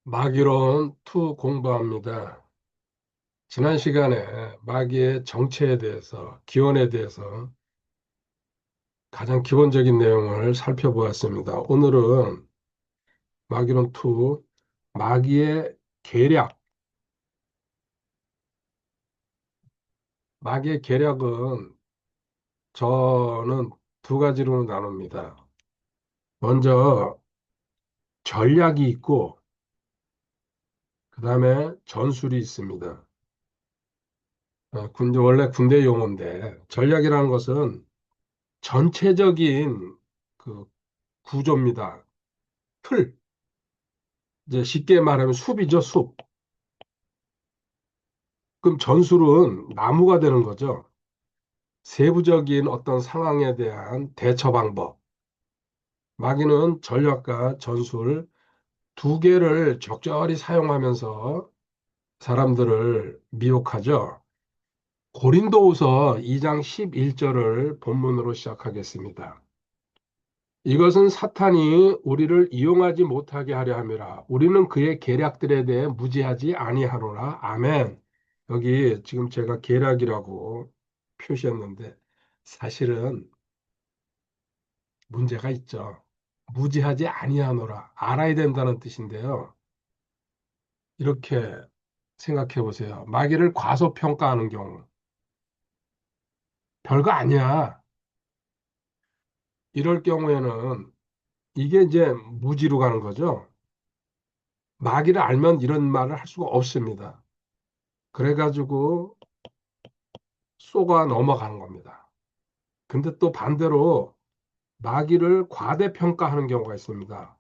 마기론 2 공부합니다. 지난 시간에 마기의 정체에 대해서, 기원에 대해서 가장 기본적인 내용을 살펴보았습니다. 오늘은 마기론 2, 마기의 계략. 마기의 계략은 저는 두 가지로 나눕니다. 먼저 전략이 있고, 그 다음에 전술이 있습니다. 원래 군대 용어인데, 전략이라는 것은 전체적인 그 구조입니다. 틀. 이제 쉽게 말하면 숲이죠, 숲. 그럼 전술은 나무가 되는 거죠. 세부적인 어떤 상황에 대한 대처 방법. 마귀는 전략과 전술 두 개를 적절히 사용하면서 사람들을 미혹하죠. 고린도후서 2장 11절을 본문으로 시작하겠습니다. 이것은 사탄이 우리를 이용하지 못하게 하려 함이라. 우리는 그의 계략들에 대해 무지하지 아니하노라. 아멘. 여기 지금 제가 계략이라고 표시했는데 사실은 문제가 있죠. 무지하지 아니하노라. 알아야 된다는 뜻인데요. 이렇게 생각해 보세요. 마귀를 과소평가하는 경우. 별거 아니야. 이럴 경우에는 이게 이제 무지로 가는 거죠. 마귀를 알면 이런 말을 할 수가 없습니다. 그래가지고 쏘가 넘어가는 겁니다. 근데 또 반대로 마귀를 과대평가하는 경우가 있습니다.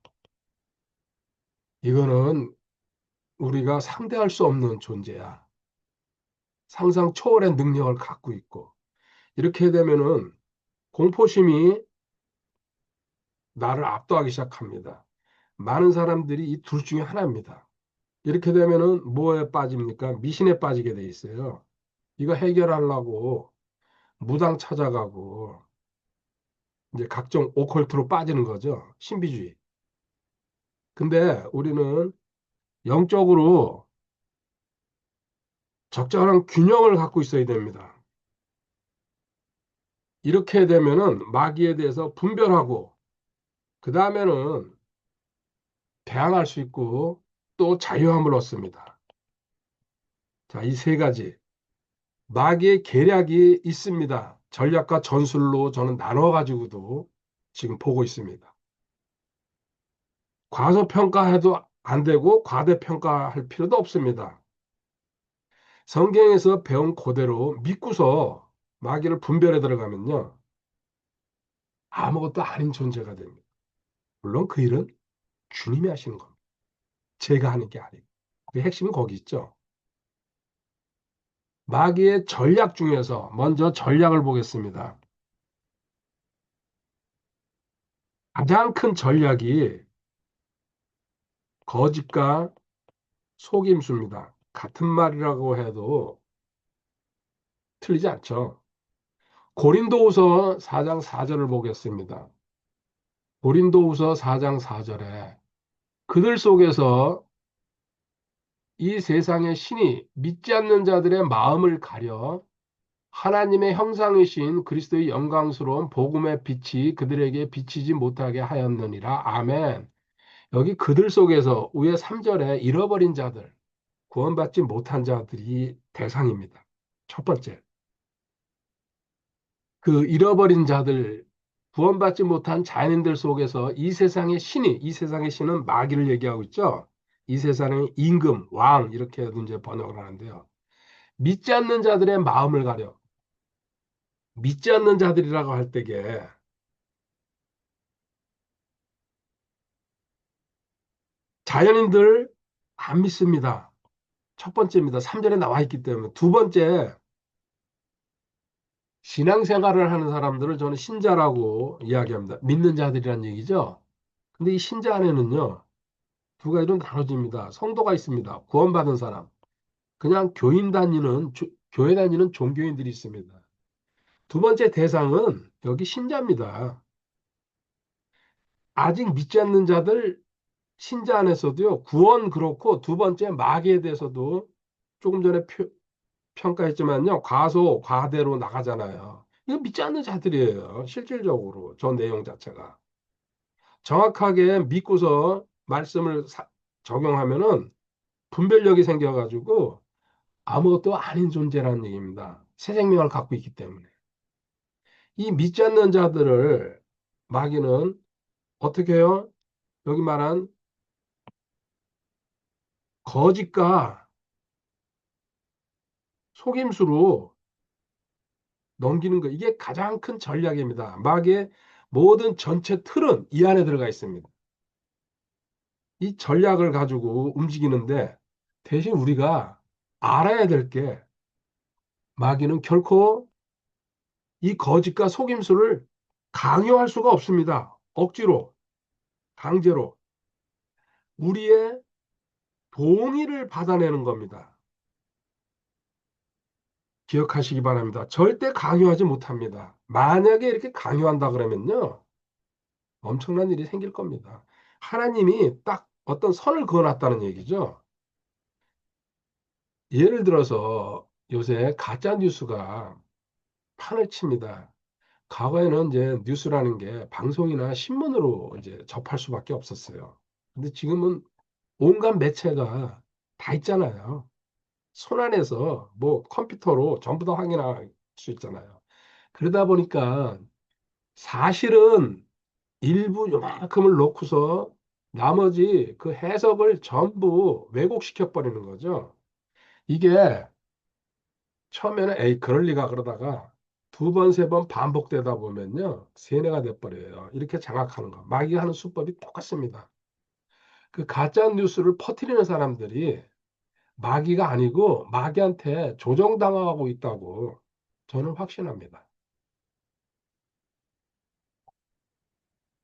이거는 우리가 상대할 수 없는 존재야. 상상 초월의 능력을 갖고 있고 이렇게 되면은 공포심이 나를 압도하기 시작합니다. 많은 사람들이 이 둘 중에 하나입니다. 이렇게 되면은 뭐에 빠집니까? 미신에 빠지게 돼 있어요. 이거 해결하려고 무당 찾아가고 이제 각종 오컬트로 빠지는 거죠. 신비주의. 근데 우리는 영적으로 적절한 균형을 갖고 있어야 됩니다. 이렇게 되면은 마귀에 대해서 분별하고 그 다음에는 대항할 수 있고 또 자유함을 얻습니다. 자, 이 세 가지. 마귀의 계략이 있습니다. 전략과 전술로 저는 나눠가지고도 지금 보고 있습니다. 과소평가해도 안 되고 과대평가할 필요도 없습니다. 성경에서 배운 그대로 믿고서 마귀를 분별해 들어가면요. 아무것도 아닌 존재가 됩니다. 물론 그 일은 주님이 하시는 겁니다. 제가 하는 게 아니고. 그 핵심은 거기 있죠. 마귀의 전략 중에서 먼저 전략을 보겠습니다. 가장 큰 전략이 거짓과 속임수입니다. 같은 말이라고 해도 틀리지 않죠. 고린도후서 4장 4절을 보겠습니다. 고린도후서 4장 4절에 그들 속에서 이 세상의 신이 믿지 않는 자들의 마음을 가려 하나님의 형상이신 그리스도의 영광스러운 복음의 빛이 그들에게 비치지 못하게 하였느니라. 아멘. 여기 그들 속에서 위에 3절에 잃어버린 자들, 구원받지 못한 자들이 대상입니다. 첫 번째. 그 잃어버린 자들, 구원받지 못한 자연인들 속에서 이 세상의 신은 마귀를 얘기하고 있죠. 이 세상의 임금, 왕, 이렇게 이제 번역을 하는데요. 믿지 않는 자들의 마음을 가려. 믿지 않는 자들이라고 할 때에 자연인들 안 믿습니다. 첫 번째입니다. 3절에 나와 있기 때문에. 두 번째, 신앙생활을 하는 사람들을 저는 신자라고 이야기합니다. 믿는 자들이란 얘기죠. 근데 이 신자 안에는요, 두 가지로 나눠집니다. 성도가 있습니다. 구원받은 사람. 그냥 교회 다니는 종교인들이 있습니다. 두 번째 대상은 여기 신자입니다. 아직 믿지 않는 자들, 신자 안에서도요, 구원 그렇고 두 번째 마귀에 대해서도 조금 전에 평가했지만요, 과소, 과대로 나가잖아요. 이거 믿지 않는 자들이에요. 실질적으로, 저 내용 자체가. 정확하게 믿고서 말씀을 적용하면은 분별력이 생겨가지고 아무것도 아닌 존재라는 얘기입니다. 새 생명을 갖고 있기 때문에. 이 믿지 않는 자들을 마귀는 어떻게 해요? 여기 말한 거짓과 속임수로 넘기는 거. 이게 가장 큰 전략입니다. 마귀의 모든 전체 틀은 이 안에 들어가 있습니다. 이 전략을 가지고 움직이는데 대신 우리가 알아야 될 게 마귀는 결코 이 거짓과 속임수를 강요할 수가 없습니다. 억지로, 강제로. 우리의 동의를 받아내는 겁니다. 기억하시기 바랍니다. 절대 강요하지 못합니다. 만약에 이렇게 강요한다 그러면요, 엄청난 일이 생길 겁니다. 하나님이 딱 어떤 선을 그어놨다는 얘기죠. 예를 들어서 요새 가짜 뉴스가 판을 칩니다. 과거에는 이제 뉴스라는 게 방송이나 신문으로 이제 접할 수밖에 없었어요. 근데 지금은 온갖 매체가 다 있잖아요. 손 안에서 뭐 컴퓨터로 전부 다 확인할 수 있잖아요. 그러다 보니까 사실은 일부 요만큼을 놓고서 나머지 그 해석을 전부 왜곡시켜 버리는 거죠. 이게 처음에는 에이 그럴 리가 그러다가 두 번, 세 번 반복되다 보면요. 세뇌가 돼버려요. 이렇게 장악하는 거. 마귀가 하는 수법이 똑같습니다. 그 가짜 뉴스를 퍼뜨리는 사람들이 마귀가 아니고 마귀한테 조종당하고 있다고 저는 확신합니다.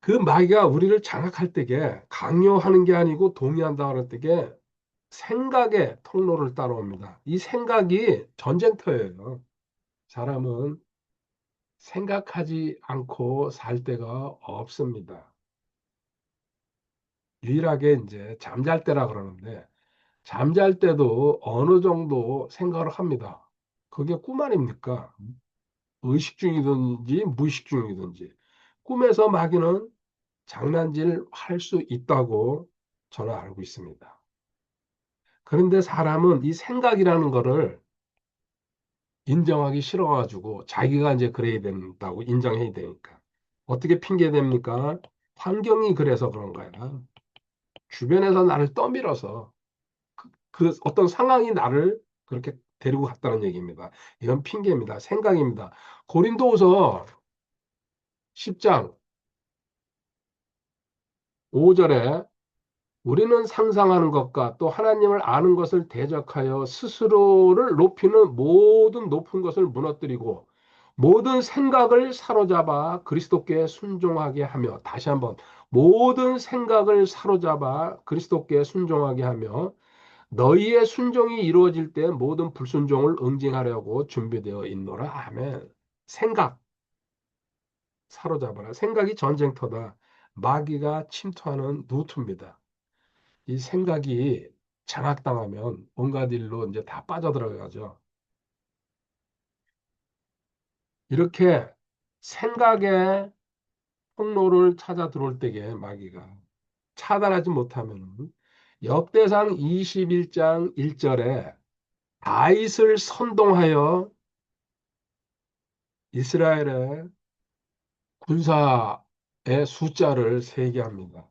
그 마귀가 우리를 장악할 때게 강요하는 게 아니고 동의한다 그럴 때게 생각의 통로를 따라옵니다. 이 생각이 전쟁터예요. 사람은 생각하지 않고 살 때가 없습니다. 유일하게 이제 잠잘 때라 그러는데 잠잘 때도 어느 정도 생각을 합니다. 그게 꿈 아닙니까? 의식 중이든지 무의식 중이든지 꿈에서 마귀는 장난질 할 수 있다고 저는 알고 있습니다. 그런데 사람은 이 생각이라는 거를 인정하기 싫어가지고 자기가 이제 그래야 된다고 인정해야 되니까. 어떻게 핑계 댑니까? 환경이 그래서 그런 거야. 주변에서 나를 떠밀어서 그 어떤 상황이 나를 그렇게 데리고 갔다는 얘기입니다. 이건 핑계입니다. 생각입니다. 고린도후서 10장 5절에 우리는 상상하는 것과 또 하나님을 아는 것을 대적하여 스스로를 높이는 모든 높은 것을 무너뜨리고 모든 생각을 사로잡아 그리스도께 순종하게 하며 다시 한번 모든 생각을 사로잡아 그리스도께 순종하게 하며 너희의 순종이 이루어질 때 모든 불순종을 응징하려고 준비되어 있노라. 아멘. 생각 사로잡아라. 생각이 전쟁터다. 마귀가 침투하는 루트입니다. 이 생각이 장악당하면 온갖 일로 이제 다 빠져들어가죠. 이렇게 생각의 통로를 찾아 들어올 때에 마귀가 차단하지 못하면 역대상 21장 1절에 다윗을 선동하여 이스라엘의 군사의 숫자를 세게 합니다.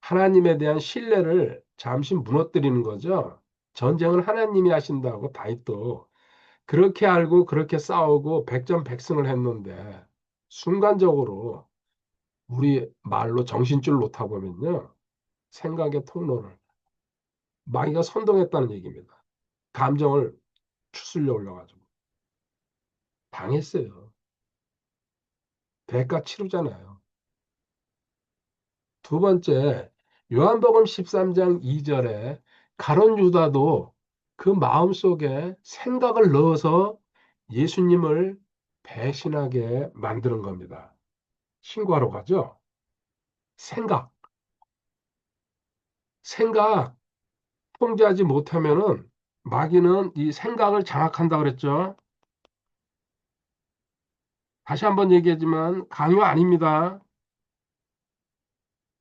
하나님에 대한 신뢰를 잠시 무너뜨리는 거죠. 전쟁은 하나님이 하신다고 다윗도 그렇게 알고 그렇게 싸우고 백전백승을 했는데 순간적으로 우리 말로 정신줄 놓다 보면요. 생각의 통로를 마귀가 선동했다는 얘기입니다. 감정을 추슬려 올려가지고 당했어요. 대가 치르잖아요. 두 번째, 요한복음 13장 2절에 가룟 유다도 그 마음속에 생각을 넣어서 예수님을 배신하게 만드는 겁니다. 신고하러 가죠. 생각. 생각 통제하지 못하면은 마귀는 이 생각을 장악한다 그랬죠. 다시 한번 얘기하지만 강요 아닙니다.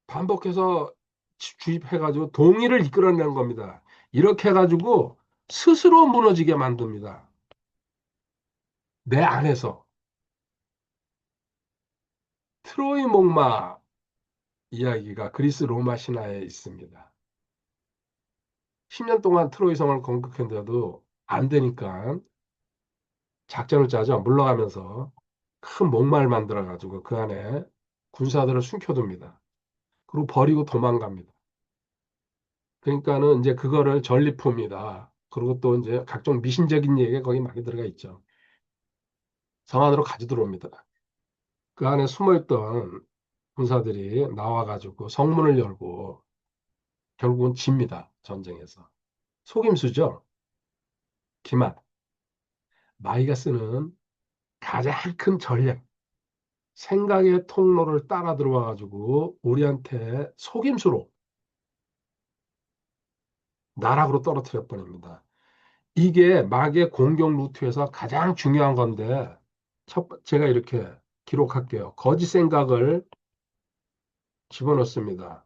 반복해서 주입해가지고 동의를 이끌어내는 겁니다. 이렇게 해가지고 스스로 무너지게 만듭니다. 내 안에서. 트로이 목마 이야기가 그리스 로마 신화에 있습니다. 10년 동안 트로이 성을 공격했는데도 안 되니까 작전을 짜죠. 물러가면서 큰 목마를 만들어가지고 그 안에 군사들을 숨겨둡니다. 그리고 버리고 도망갑니다. 그러니까는 이제 그거를 전리품이다. 그리고 또 이제 각종 미신적인 얘기가 거기 많이 들어가 있죠. 성 안으로 가져 들어옵니다. 그 안에 숨어있던 군사들이 나와가지고 성문을 열고 결국은 집니다. 전쟁에서. 속임수죠. 기만. 마이가 쓰는 가장 큰 전략. 생각의 통로를 따라 들어와가지고 우리한테 속임수로 나락으로 떨어뜨려 버립니다. 이게 마귀의 공격 루트에서 가장 중요한 건데, 제가 이렇게 기록할게요. 거짓 생각을 집어넣습니다.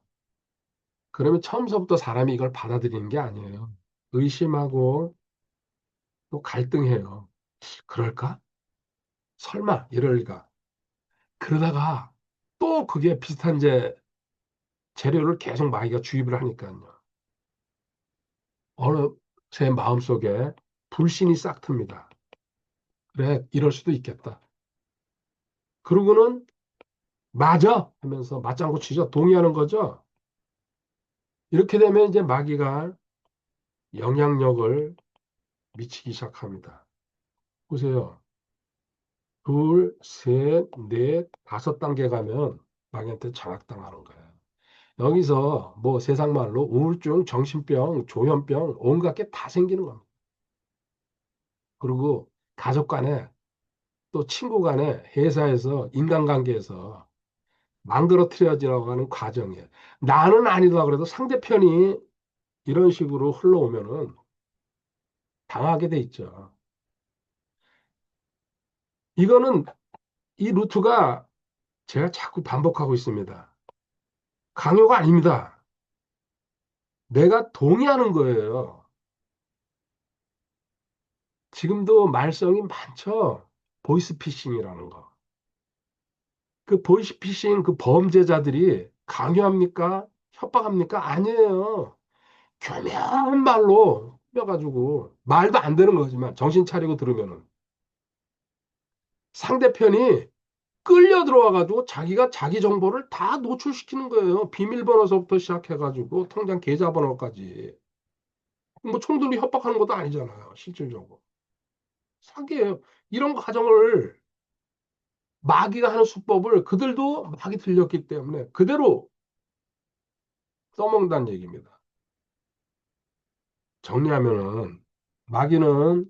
그러면 처음서부터 사람이 이걸 받아들이는 게 아니에요. 의심하고 또 갈등해요. 그럴까? 설마 이럴 리가. 그러다가 또 그게 비슷한 재료를 계속 마귀가 주입을 하니까요. 어느 제 마음속에 불신이 싹 틉니다. 그래, 이럴 수도 있겠다. 그러고는 맞아 하면서 맞장구 치죠. 동의하는 거죠. 이렇게 되면 이제 마귀가 영향력을 미치기 시작합니다. 보세요. 둘, 셋, 넷, 5단계 가면 마귀한테 장악당하는 거예요. 여기서 뭐 세상 말로 우울증, 정신병, 조현병, 온갖 게 다 생기는 겁니다. 그리고 가족 간에 또 친구 간에 회사에서 인간관계에서 망가뜨려지라고 하는 과정이에요. 나는 아니다 그래도 상대편이 이런 식으로 흘러오면은 당하게 돼 있죠. 이거는 이 루트가 제가 자꾸 반복하고 있습니다. 강요가 아닙니다. 내가 동의하는 거예요. 지금도 말썽이 많죠. 보이스피싱이라는 거. 그 보이스피싱 그 범죄자들이 강요합니까? 협박합니까? 아니에요. 교묘한 말로 꾸며가지고 말도 안 되는 거지만 정신 차리고 들으면은 상대편이 끌려 들어와가지고 자기가 자기 정보를 다 노출시키는 거예요. 비밀번호서부터 시작해가지고 통장 계좌번호까지. 뭐 총들이 협박하는 것도 아니잖아요. 실질적으로. 사기예요. 이런 과정을 마귀가 하는 수법을 그들도 마귀 들렸기 때문에 그대로 써먹는다는 얘기입니다. 정리하면은 마귀는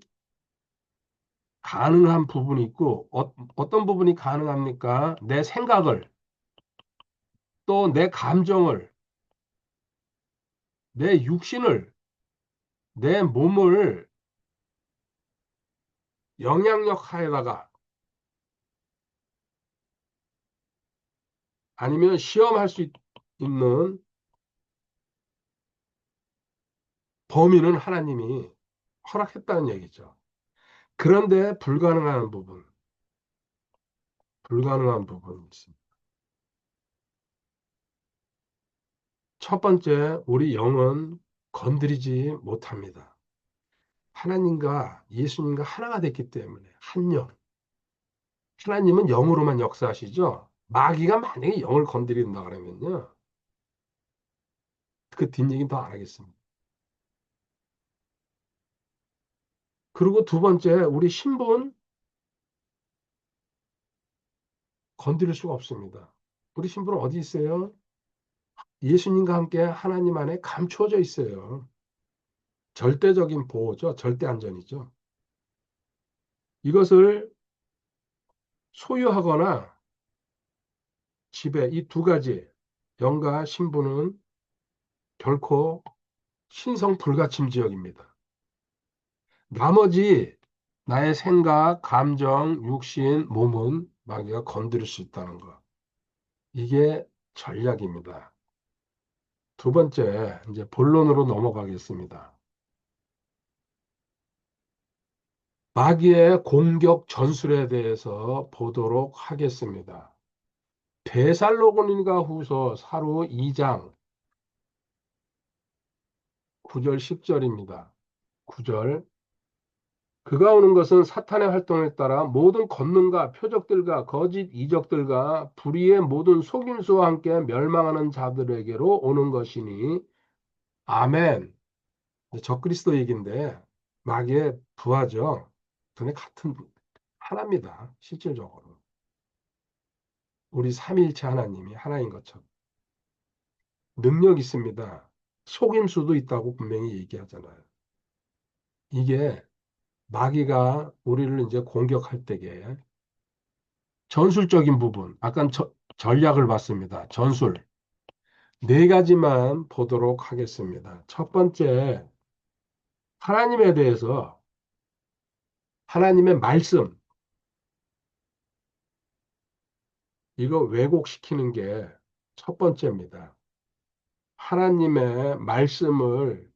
가능한 부분이 있고 어떤 부분이 가능합니까? 내 생각을 또 내 감정을 내 육신을 내 몸을 영향력 하에다가 아니면 시험할 수 있는 범위는 하나님이 허락했다는 얘기죠. 그런데 불가능한 부분이 있습니다. 첫 번째, 우리 영은 건드리지 못합니다. 하나님과 예수님과 하나가 됐기 때문에 한 영. 하나님은 영으로만 역사하시죠. 마귀가 만약에 영을 건드린다 그러면요. 그 뒷얘기는 더 안 하겠습니다. 그리고 두 번째, 우리 신분 건드릴 수가 없습니다. 우리 신분은 어디 있어요? 예수님과 함께 하나님 안에 감추어져 있어요. 절대적인 보호죠. 절대 안전이죠. 이것을 소유하거나 지배, 이 두 가지, 영과 신분은 결코 신성 불가침 지역입니다. 나머지 나의 생각, 감정, 육신, 몸은 마귀가 건드릴 수 있다는 거. 이게 전략입니다. 두 번째, 이제 본론으로 넘어가겠습니다. 마귀의 공격 전술에 대해서 보도록 하겠습니다. 데살로니가 후서 사로 2장 9절 10절입니다. 9절 그가 오는 것은 사탄의 활동에 따라 모든 권능과 표적들과 거짓 이적들과 불의의 모든 속임수와 함께 멸망하는 자들에게로 오는 것이니 아멘. 적그리스도 얘기인데 마귀의 부하죠. 둘이 같은 하나입니다. 실질적으로. 우리 삼위일체 하나님이 하나인 것처럼. 능력 있습니다. 속임수도 있다고 분명히 얘기하잖아요. 이게 마귀가 우리를 이제 공격할 때에 전술적인 부분, 아까 전략을 봤습니다. 전술. 네 가지만 보도록 하겠습니다. 첫 번째, 하나님에 대해서 하나님의 말씀, 이거 왜곡시키는 게 첫 번째입니다. 하나님의 말씀을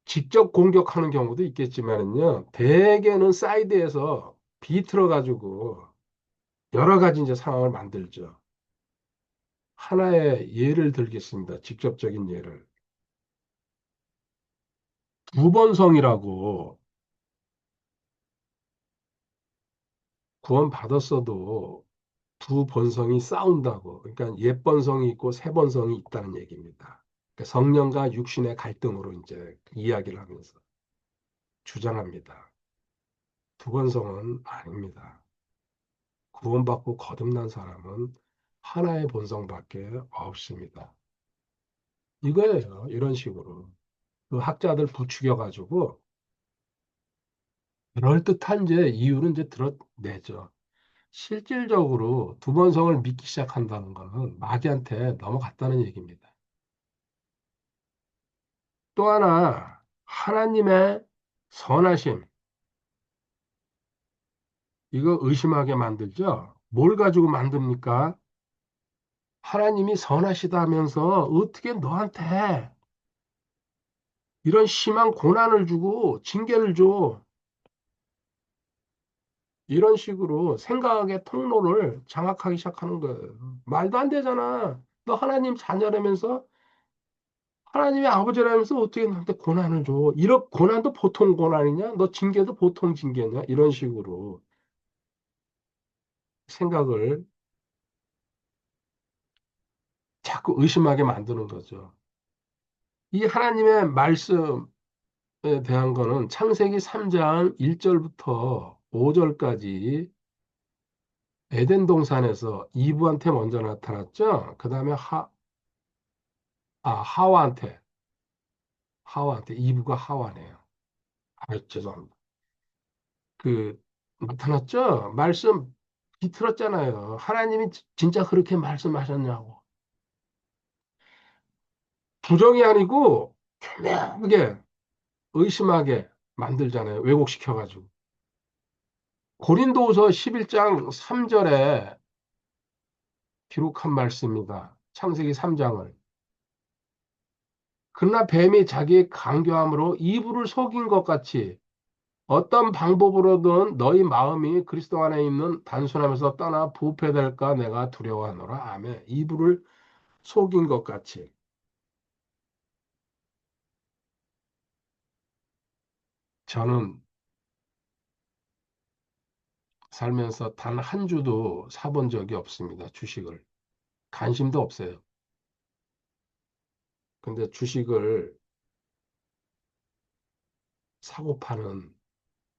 직접 공격하는 경우도 있겠지만은요, 대개는 사이드에서 비틀어가지고 여러 가지 이제 상황을 만들죠. 하나의 예를 들겠습니다. 직접적인 예를. 두번성이라고 구원 받았어도 두 번성이 싸운다고. 그러니까 옛 번성이 있고 새 번성이 있다는 얘기입니다. 그러니까 성령과 육신의 갈등으로 이제 이야기를 하면서 주장합니다. 두 번성은 아닙니다. 구원받고 거듭난 사람은 하나의 본성밖에 없습니다. 이거예요. 이런 식으로. 그 학자들 부추겨가지고 그럴듯한 이제 이유는 이제 드러내죠. 실질적으로 두 번성을 믿기 시작한다는 것은 마귀한테 넘어갔다는 얘기입니다. 또 하나, 하나님의 선하심. 이거 의심하게 만들죠? 뭘 가지고 만듭니까? 하나님이 선하시다면서 어떻게 너한테 이런 심한 고난을 주고 징계를 줘? 이런 식으로 생각의 통로를 장악하기 시작하는 거예요. 말도 안 되잖아. 너 하나님 자녀라면서 하나님의 아버지라면서 어떻게 나한테 고난을 줘? 이런 고난도 보통 고난이냐? 너 징계도 보통 징계냐? 이런 식으로 생각을 자꾸 의심하게 만드는 거죠. 이 하나님의 말씀에 대한 거는 창세기 3장 1절부터 5절까지 에덴 동산에서 이브한테 먼저 나타났죠. 그 다음에 하와한테 이브가 하와네요. 아, 죄송합니다. 그 나타났죠. 말씀 비틀었잖아요. 하나님이 진짜 그렇게 말씀하셨냐고. 부정이 아니고 교묘하게 의심하게 만들잖아요. 왜곡시켜가지고. 고린도후서 11장 3절에 기록한 말씀입니다. 창세기 3장을. 그러나 뱀이 자기의 강교함으로 이브를 속인 것 같이 어떤 방법으로든 너희 마음이 그리스도 안에 있는 단순함에서 떠나 부패될까 내가 두려워하노라. 아멘. 이브를 속인 것 같이. 저는 살면서 단 한 주도 사본 적이 없습니다. 주식을. 관심도 없어요. 근데 주식을 사고 파는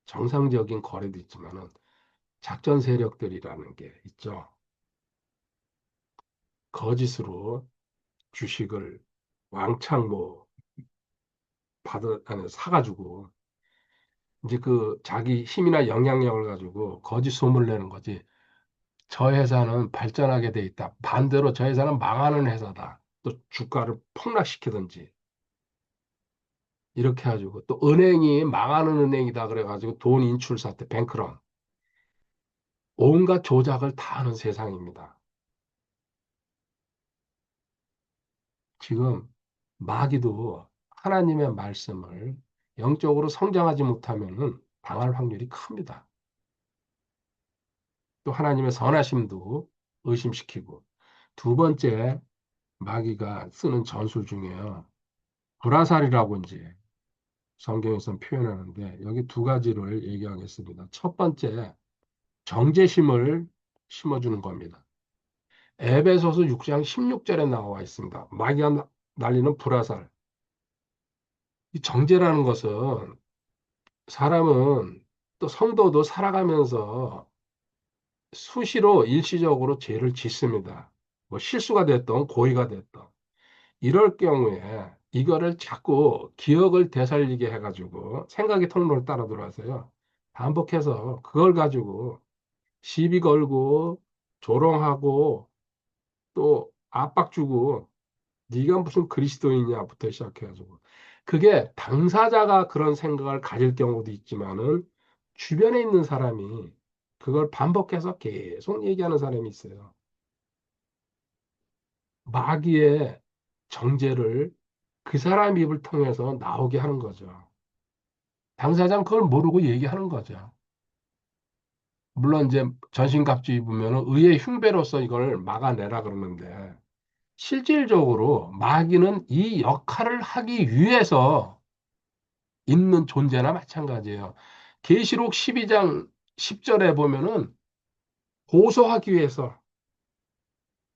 정상적인 거래도 있지만은 작전 세력들이라는 게 있죠. 거짓으로 주식을 왕창 뭐 아니, 사가지고 이제 그 자기 힘이나 영향력을 가지고 거짓 소문을 내는 거지. 저 회사는 발전하게 돼 있다. 반대로 저 회사는 망하는 회사다. 또 주가를 폭락시키든지 이렇게 해가지고 또 은행이 망하는 은행이다 그래가지고 돈 인출 사태, 뱅크런 온갖 조작을 다 하는 세상입니다. 지금 마귀도 하나님의 말씀을 영적으로 성장하지 못하면은 당할 확률이 큽니다. 또 하나님의 선하심도 의심시키고 두 번째 마귀가 쓰는 전술 중에요. 불화살이라고 이제 성경에서 표현하는데 여기 두 가지를 얘기하겠습니다. 첫 번째, 정죄심을 심어주는 겁니다. 에베소서 6장 16절에 나와 있습니다. 마귀가 날리는 불화살. 이 정죄라는 것은 사람은 또 성도도 살아가면서 수시로 일시적으로 죄를 짓습니다. 뭐 실수가 됐던 고의가 됐던 이럴 경우에 이거를 자꾸 기억을 되살리게 해가지고 생각의 통로를 따라 들어와서요. 반복해서 그걸 가지고 시비 걸고 조롱하고 또 압박 주고 네가 무슨 그리스도인이냐부터 시작해가지고 그게 당사자가 그런 생각을 가질 경우도 있지만은 주변에 있는 사람이 그걸 반복해서 계속 얘기하는 사람이 있어요. 마귀의 정죄를 그 사람 입을 통해서 나오게 하는 거죠. 당사자는 그걸 모르고 얘기하는 거죠. 물론 이제 전신갑주 입으면 의의 흉배로서 이걸 막아내라 그러는데 실질적으로 마귀는 이 역할을 하기 위해서 있는 존재나 마찬가지예요. 계시록 12장 10절에 보면은 고소하기 위해서,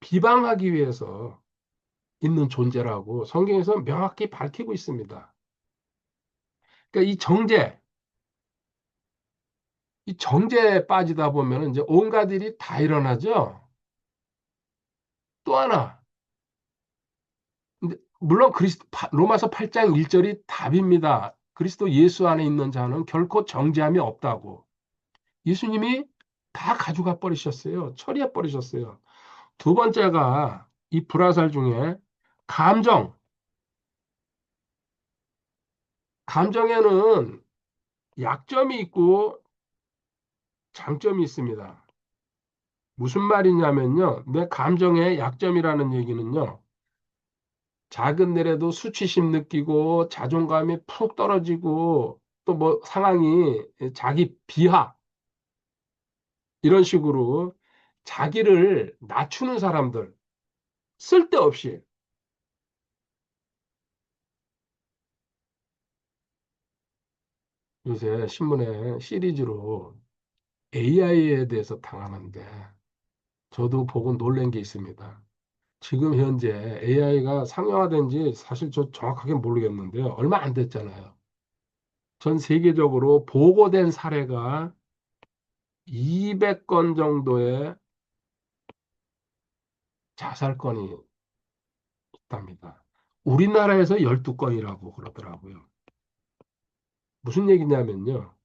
비방하기 위해서 있는 존재라고 성경에서 명확히 밝히고 있습니다. 그러니까 이 정죄에 빠지다 보면은 이제 온갖 일이 다 일어나죠. 또 하나, 근데 물론 로마서 8장 1절이 답입니다. 그리스도 예수 안에 있는 자는 결코 정죄함이 없다고. 예수님이 다 가져가 버리셨어요. 처리해 버리셨어요. 두 번째가 이 불화살 중에 감정. 감정에는 약점이 있고 장점이 있습니다. 무슨 말이냐면요. 내 감정의 약점이라는 얘기는요. 작은 일에도 수치심 느끼고 자존감이 푹 떨어지고 또 뭐 상황이 자기 비하 이런 식으로 자기를 낮추는 사람들 쓸데없이 요새 신문에 시리즈로 AI에 대해서 당하는데 저도 보고 놀란 게 있습니다. 지금 현재 AI가 상용화된 지 사실 저 정확하게 모르겠는데요. 얼마 안 됐잖아요. 전 세계적으로 보고된 사례가 200건 정도의 자살건이 있답니다. 우리나라에서 12건이라고 그러더라고요. 무슨 얘기냐면요.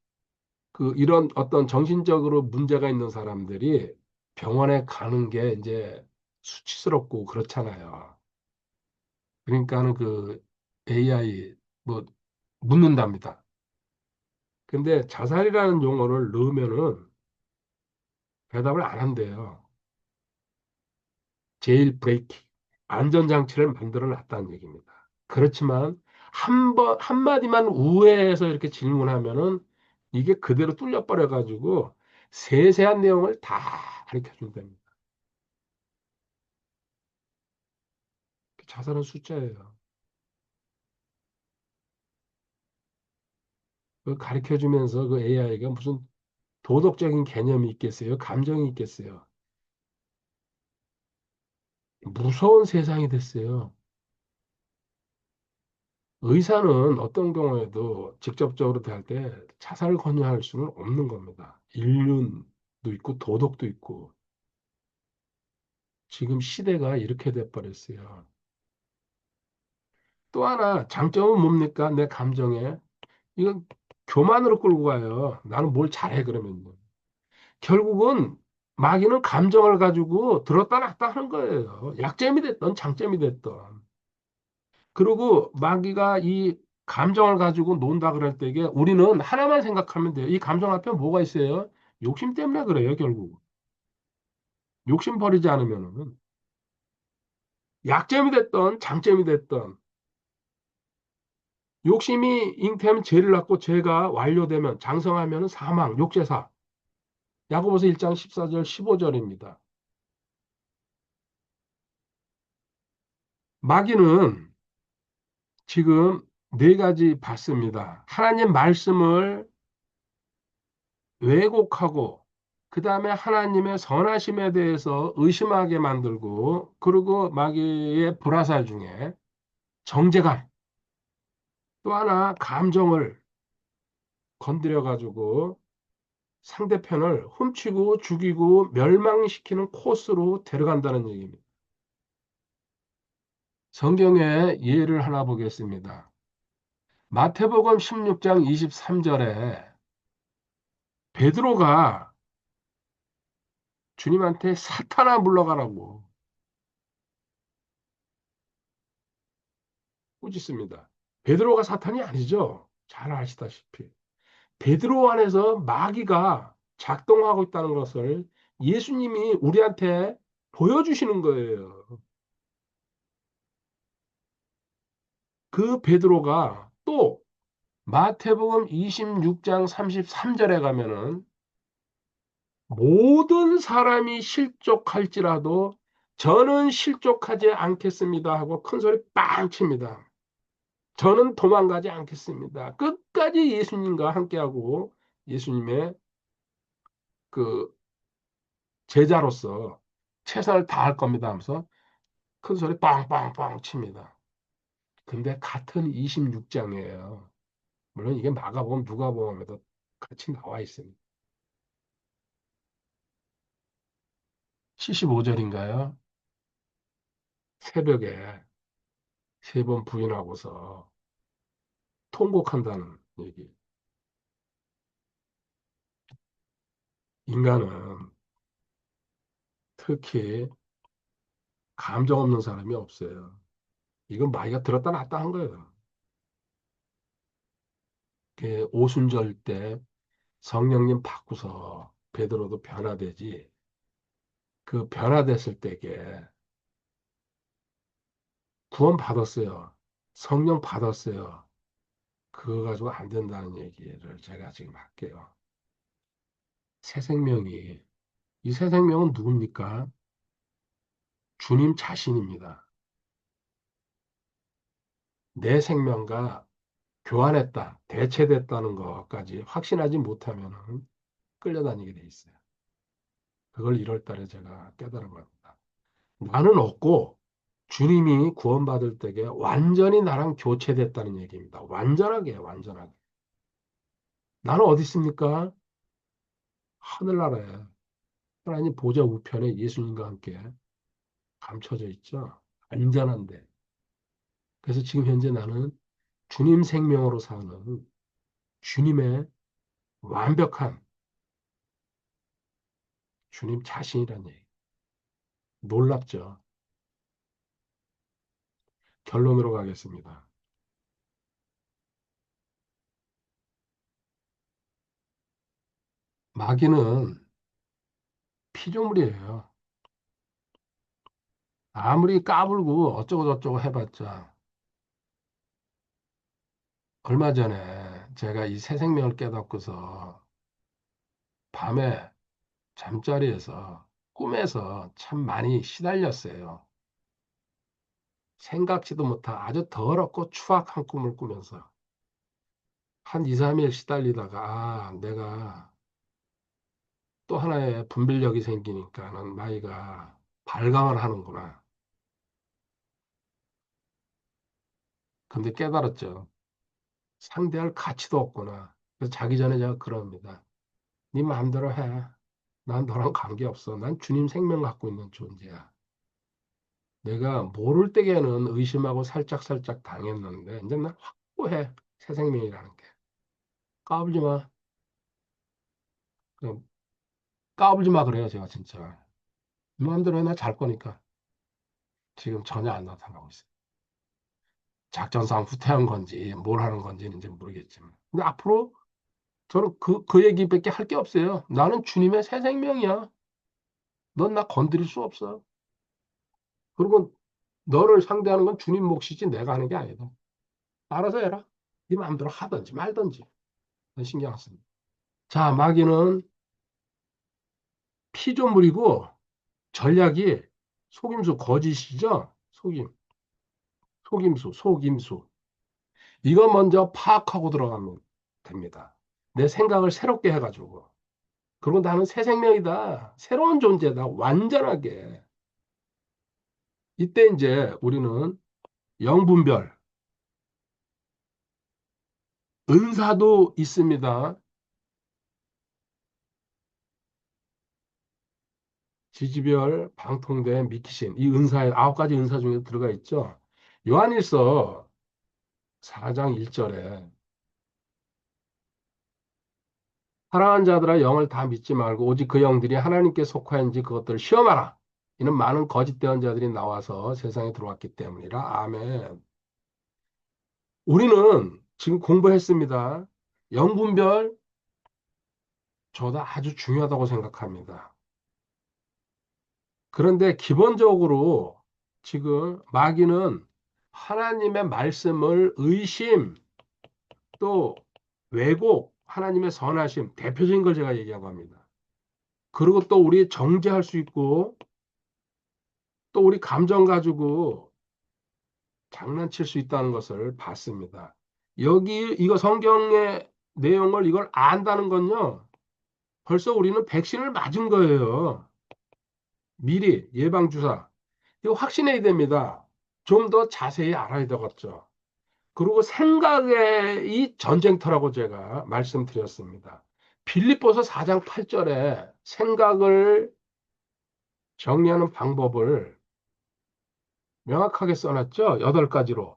이런 어떤 정신적으로 문제가 있는 사람들이 병원에 가는 게 이제 수치스럽고 그렇잖아요. 그러니까는 AI 뭐 묻는답니다. 근데 자살이라는 용어를 넣으면은 대답을 안 한대요. 제일 브레이크, 안전장치를 만들어 놨다는 얘기입니다. 그렇지만 한마디만 우회해서 이렇게 질문하면은 이게 그대로 뚫려버려 가지고 세세한 내용을 다 가르쳐 준답니다. 자살은 숫자예요. 그 가르쳐 주면서 그 AI가 무슨 도덕적인 개념이 있겠어요? 감정이 있겠어요? 무서운 세상이 됐어요. 의사는 어떤 경우에도 직접적으로 대할 때 자살을 권유할 수는 없는 겁니다. 인륜도 있고 도덕도 있고 지금 시대가 이렇게 돼버렸어요. 또 하나 장점은 뭡니까? 내 감정에 이건 교만으로 끌고 가요. 나는 뭘 잘해 그러면요. 결국은 마귀는 감정을 가지고 들었다 놨다 하는 거예요. 약점이 됐던 장점이 됐던. 그리고 마귀가 이 감정을 가지고 논다 그럴 때에 우리는 하나만 생각하면 돼요. 이 감정 앞에 뭐가 있어요? 욕심 때문에 그래요, 결국. 욕심 버리지 않으면은. 약점이 됐던 장점이 됐던 욕심이 잉태하면 죄를 낳고 죄가 완료되면 장성하면 사망, 욕제사. 야고보서 1장 14절 15절입니다. 마귀는 지금 네 가지 받습니다. 하나님 말씀을 왜곡하고 그 다음에 하나님의 선하심에 대해서 의심하게 만들고 그리고 마귀의 불화살 중에 정죄감 또 하나 감정을 건드려 가지고 상대편을 훔치고 죽이고 멸망시키는 코스로 데려간다는 얘기입니다. 성경의 예를 하나 보겠습니다. 마태복음 16장 23절에 베드로가 주님한테 사탄아 물러가라고 꾸짖습니다. 베드로가 사탄이 아니죠. 잘 아시다시피. 베드로 안에서 마귀가 작동하고 있다는 것을 예수님이 우리한테 보여주시는 거예요. 그 베드로가 또 마태복음 26장 33절에 가면은 모든 사람이 실족할지라도 저는 실족하지 않겠습니다 하고 큰 소리 빵 칩니다. 저는 도망가지 않겠습니다. 끝까지 예수님과 함께하고 예수님의 그 제자로서 최선을 다할 겁니다 하면서 큰 소리 빵빵빵 칩니다. 근데 같은 26장이에요. 물론 이게 마가복음, 누가복음에도 같이 나와 있습니다. 75절인가요? 새벽에 세 번 부인하고서 통곡한다는 얘기. 인간은 특히 감정 없는 사람이 없어요. 이건 마귀가 들었다 놨다 한 거예요. 그 오순절 때 성령님 받고서 베드로도 변화되지. 그 변화됐을 때게 구원 받았어요. 성령 받았어요. 그거 가지고 안 된다는 얘기를 제가 지금 할게요. 새 생명이 이 새 생명은 누굽니까? 주님 자신입니다. 내 생명과 교환했다, 대체됐다는 것까지 확신하지 못하면 끌려다니게 돼 있어요. 그걸 1월 달에 제가 깨달은 겁니다. 나는 없고 주님이 구원받을 때에 완전히 나랑 교체됐다는 얘기입니다. 완전하게, 완전하게. 나는 어디 있습니까? 하늘나라에. 하나님 보좌 우편에 예수님과 함께 감춰져 있죠. 안전한데. 그래서 지금 현재 나는 주님 생명으로 사는 주님의 완벽한 주님 자신이란 얘기. 놀랍죠. 결론으로 가겠습니다. 마귀는 피조물이에요. 아무리 까불고 어쩌고저쩌고 해봤자 얼마 전에 제가 이 새 생명을 깨닫고서 밤에 잠자리에서 꿈에서 참 많이 시달렸어요. 생각지도 못한 아주 더럽고 추악한 꿈을 꾸면서 한 2, 3일 시달리다가 내가 또 하나의 분별력이 생기니까는 마이가 발광을 하는구나. 근데 깨달았죠. 상대할 가치도 없구나. 그래서 자기 전에 제가 그럽니다. 네 마음대로 해. 난 너랑 관계없어. 난 주님 생명 갖고 있는 존재야. 내가 모를 때에는 의심하고 살짝살짝 당했는데 이제 난 확고해. 새 생명이라는 게. 까불지 마. 까불지 마 그래요, 제가 진짜. 네 마음대로 해, 나 잘 거니까. 지금 전혀 안 나타나고 있어요. 작전상 후퇴한 건지, 뭘 하는 건지는 이제 모르겠지만. 근데 앞으로 저는 그 얘기밖에 할 게 없어요. 나는 주님의 새 생명이야. 넌 나 건드릴 수 없어. 그리고 너를 상대하는 건 주님 몫이지 내가 하는 게 아니다. 알아서 해라. 네 마음대로 하든지 말든지. 넌 신경 안 씁니다. 자, 마귀는 피조물이고 전략이 속임수, 거짓이죠? 속임수. 이거 먼저 파악하고 들어가면 됩니다. 내 생각을 새롭게 해가지고. 그리고 나는 새 생명이다. 새로운 존재다. 완전하게. 이때 이제 우리는 영분별, 은사도 있습니다. 지지별, 방통대, 미키신. 이 은사에 9가지 은사 중에 들어가 있죠. 요한일서 4장 1절에 사랑하는 자들아 영을 다 믿지 말고 오직 그 영들이 하나님께 속하였는지 그것들을 시험하라. 이는 많은 거짓된 자들이 나와서 세상에 들어왔기 때문이라. 아멘. 우리는 지금 공부했습니다. 영분별 저도 아주 중요하다고 생각합니다. 그런데 기본적으로 지금 마귀는 하나님의 말씀을 의심 또 왜곡, 하나님의 선하심, 대표적인 걸 제가 얘기하고 합니다. 그리고 또 우리 정죄할 수 있고 또 우리 감정 가지고 장난칠 수 있다는 것을 봤습니다. 여기 이거 성경의 내용을 이걸 안다는 건요. 벌써 우리는 백신을 맞은 거예요. 미리 예방주사. 이거 확신해야 됩니다. 좀 더 자세히 알아야 되겠죠. 그리고 생각의 이 전쟁터라고 제가 말씀드렸습니다. 빌립보서 4장 8절에 생각을 정리하는 방법을 명확하게 써놨죠. 8가지로.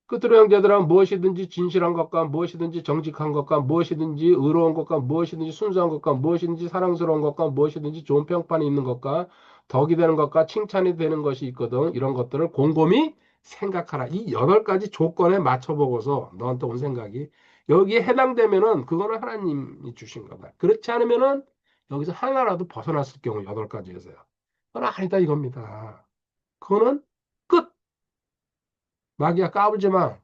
끝으로 형제들아 무엇이든지 진실한 것과 무엇이든지 정직한 것과 무엇이든지 의로운 것과 무엇이든지 순수한 것과 무엇이든지 사랑스러운 것과 무엇이든지 좋은 평판이 있는 것과 덕이 되는 것과 칭찬이 되는 것이 있거든. 이런 것들을 곰곰이 생각하라. 이 8가지 조건에 맞춰보고서 너한테 온 생각이 여기에 해당되면은 그거는 하나님이 주신 거다. 그렇지 않으면은 여기서 하나라도 벗어났을 경우 8가지에서요. 그건 아니다 이겁니다. 그거는 끝. 마귀야 까불지 마.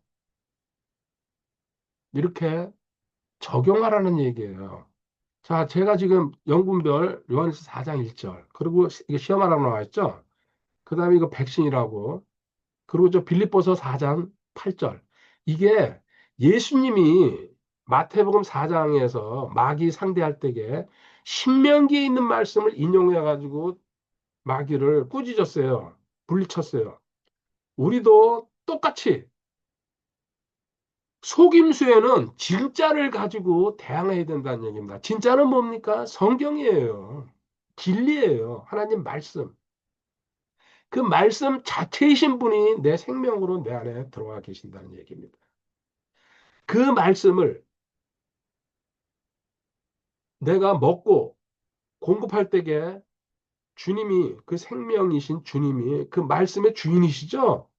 이렇게 적용하라는 얘기예요. 자, 제가 지금 영분별 요한일서 4장 1절 그리고 이게 시험하라고 나와 있죠. 그 다음에 이거 백신이라고 그리고 저 빌립보서 4장 8절 이게 예수님이 마태복음 4장에서 마귀 상대할 때에 신명기에 있는 말씀을 인용해 가지고 마귀를 꾸짖었어요. 물리쳤어요. 우리도 똑같이 속임수에는 진짜를 가지고 대항해야 된다는 얘기입니다. 진짜는 뭡니까? 성경이에요. 진리예요. 하나님 말씀. 그 말씀 자체이신 분이 내 생명으로 내 안에 들어와 계신다는 얘기입니다. 그 말씀을 내가 먹고 공급할 때에 주님이 그 생명이신 주님이 그 말씀의 주인이시죠?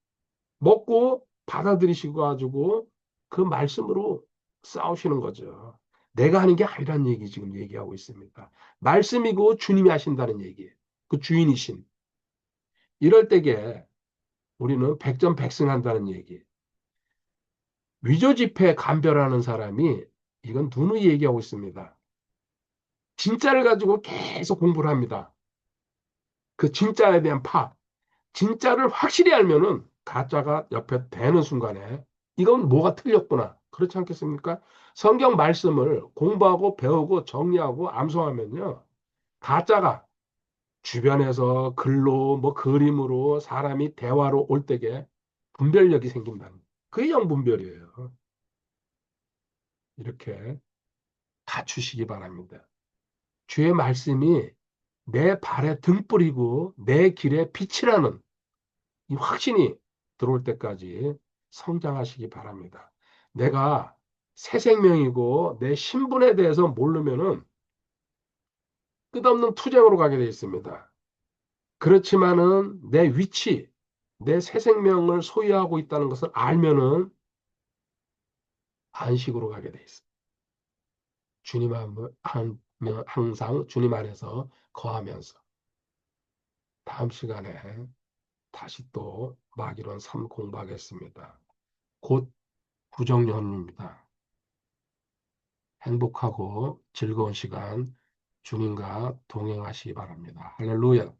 먹고 받아들이시고 가지고 그 말씀으로 싸우시는 거죠. 내가 하는 게 아니란 얘기 지금 얘기하고 있습니다. 말씀이고 주님이 하신다는 얘기. 그 주인이신. 이럴 때에 우리는 백전백승한다는 얘기. 위조지폐 감별하는 사람이 이건 누누이 얘기하고 있습니다. 진짜를 가지고 계속 공부를 합니다. 그 진짜에 대한 파. 진짜를 확실히 알면은 가짜가 옆에 대는 순간에 이건 뭐가 틀렸구나. 그렇지 않겠습니까? 성경 말씀을 공부하고 배우고 정리하고 암송하면요. 가짜가 주변에서 글로 뭐 그림으로 사람이 대화로 올 때에 분별력이 생긴다는 거예요. 그게 영분별이에요. 이렇게 갖추시기 바랍니다. 주의 말씀이 내 발에 등불이고 내 길에 빛이라는 이 확신이 들어올 때까지 성장하시기 바랍니다. 내가 새 생명이고 내 신분에 대해서 모르면은 끝없는 투쟁으로 가게 되어 있습니다. 그렇지만은 내 위치, 내 새 생명을 소유하고 있다는 것을 알면은 안식으로 가게 돼 있어. 주님 항상 주님 안에서 거하면서 다음 시간에 다시 또 마귀론 3 공부하겠습니다. 곧 구정연휴입니다. 행복하고 즐거운 시간 주님과 동행하시기 바랍니다. 할렐루야.